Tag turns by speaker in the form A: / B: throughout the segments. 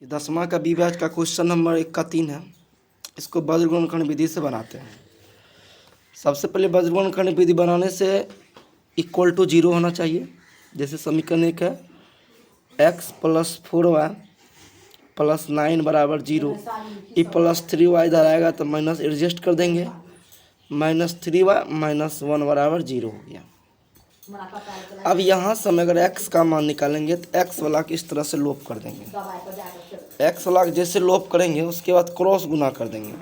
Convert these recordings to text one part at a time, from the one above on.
A: 10वां का B batch का question number 1 का 3 है। इसको वज्रगुणनखंड विधि से बनाते हैं। सबसे पहले वज्रगुणनखंड विधि बनाने से इक्वल टू 0 होना चाहिए। जैसे समीकरण 1 है x + 4y + 9 बराबर 0। ई +3y इधर आएगा तो माइनस एडजस्ट कर देंगे, -3y - 1 बराबर 0 हो गया। अब यहाँ से हम अगर x का मान निकालेंगे तो x वाला को इस तरह से लोप कर देंगे। x वाला जैसे लोप करेंगे उसके बाद क्रॉस गुना कर देंगे।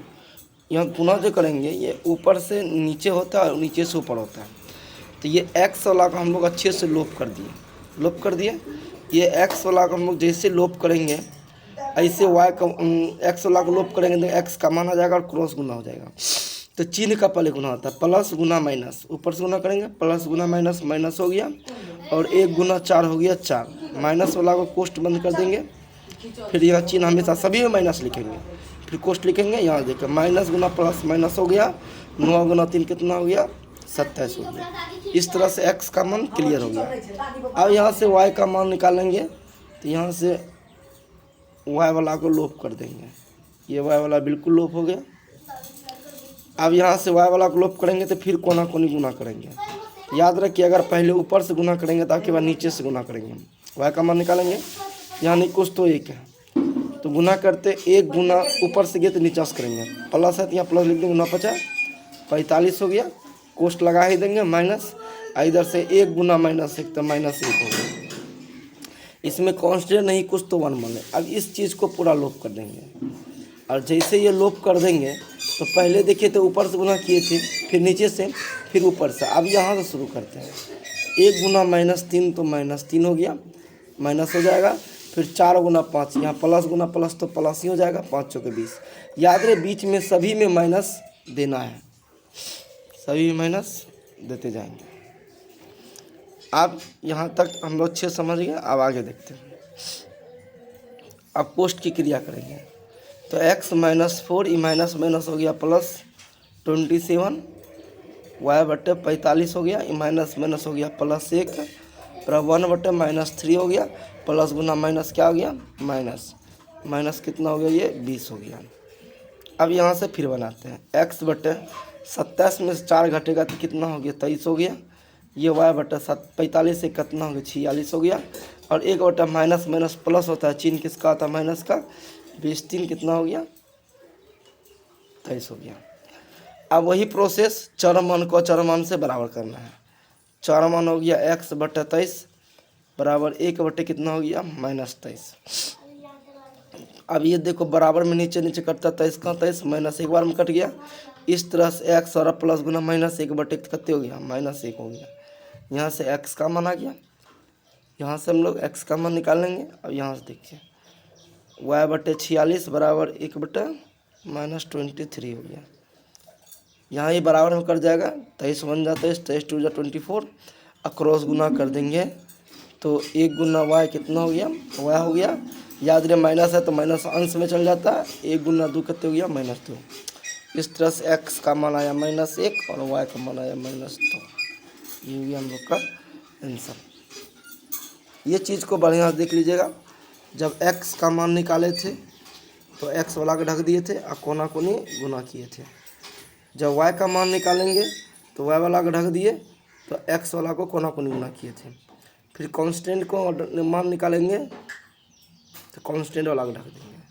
A: यहाँ गुना जो करेंगे ये ऊपर से नीचे होता है और नीचे से ऊपर होता है। तो ये x वाला को हम लोग अच्छे से लोप कर दिए। ये x वाला को हम लोग जैसे लोप करेंगे ऐसे y का x वाला को लोप करेंगे तो x का मान आ जाएगा और क्रॉस गुना हो जाएगा। तो चिन्ह का पहले गुना होता है, प्लस गुना माइनस, ऊपर से गुना करेंगे प्लस गुना माइनस, माइनस हो गया और 1 गुना 4 हो गया 4। माइनस वाला को कोष्ट बंद कर देंगे। फिर यहाँ चिन्ह हमेशा सभी में माइनस लिखेंगे, फिर कोष्ट लिखेंगे। यहाँ देखिए माइनस गुना प्लस माइनस हो गया, 9 गुना 3 कितना हो गया 27 हो गया। इस तरह से x का मान क्लियर हो गया। अब यहाँ से y का मान निकालेंगे तो यहाँ से y वाला को लोप कर देंगे। ये y वाला बिल्कुल लोप हो गया। अब यहाँ से y वाला को लोप करेंगे तो फिर कोना कोनी गुना करेंगे। याद रखिए अगर पहले ऊपर से गुना करेंगे तो आपके बाद नीचे से गुना करेंगे। y का मान निकालेंगे, यहाँ नहीं कुछ तो 1 है तो गुना करते 1 गुना ऊपर से गए तो नीचे से करेंगे, प्लस है तो यहाँ प्लस लिख देंगे, 9 × 5 = 45 हो गया। कोष्ट लगा ही देंगे माइनस, इधर से 1 गुना -1 तो -1 हो गया। इसमें कांस्टेंट नहीं कुछ तो 1 मान लें। अब इस चीज़ को पूरा लोप कर देंगे और जैसे ये लोप कर देंगे तो पहले देखिए तो ऊपर से गुना किए थे, फिर नीचे से, फिर ऊपर से। अब यहाँ से शुरू करते हैं। 1 गुना -3 तो -3 हो गया, माइनस हो जाएगा। फिर 4 गुना 5, यहाँ प्लस गुना प्लस तो प्लस ही हो जाएगा, 5 × 4 = 20। याद रहे बीच में सभी में माइनस देना है, सभी में माइनस देते जाएंगे। अब यहाँ तक हम लोग अच्छे समझ गए। अब आगे देखते हैं। अब पोस्ट की क्रिया करेंगे तो x - 4 ई माइनस माइनस हो गया +27, y/45 हो गया, ई माइनस माइनस हो गया +1 और 1/-3 हो गया, प्लस गुना माइनस क्या हो गया माइनस, माइनस कितना हो गया ये 20 हो गया। अब यहाँ से फिर बनाते हैं x/27 में से 4 घटेगा तो कितना हो गया 23 हो गया। ये y/45 से कितना हो गया 46 हो गया और 1 माइनस माइनस प्लस होता है, चिन्ह किसका आता है माइनस का, 20 कितना हो गया 23 हो गया। अब वही प्रोसेस चरमान को चरमान से बराबर करना है। चरमान हो गया x/23 बराबर 1 कितना हो गया -23। अब ये देखो बराबर में नीचे नीचे कटता 23 का 23, माइनस एक बार में कट गया। इस तरह से x और प्लस गुना -1 कितने हो गया -1 हो गया। यहाँ से x का मान आ गया, यहाँ से हम लोग x का मान निकालेंगे। अब यहाँ से देखिए y/46 बराबर 1/-23 हो गया। यहाँ ये बराबर में कर जाएगा, 23 बन जाता है, 23 × 2 = 24। अक्रॉस गुना कर देंगे तो 1 गुना y कितना हो गया y हो गया। याद रहे माइनस है तो माइनस अंश में चल जाता है, 1 गुना 2 कितने हो गया -2। इस तरह से x का मान आया -1 और y का मान आया -2। ये हो गया हम लोग का आंसर। ये चीज़ को बढ़िया से देख लीजिएगा। जब x का मान निकाले थे तो x वाला को ढक दिए थे और कोना कोनी गुना किए थे। जब y का मान निकालेंगे तो y वाला को ढक दिए तो x वाला को कोना कोनी गुना किए थे। फिर कांस्टेंट को मान निकालेंगे तो कांस्टेंट वाला को ढक देंगे।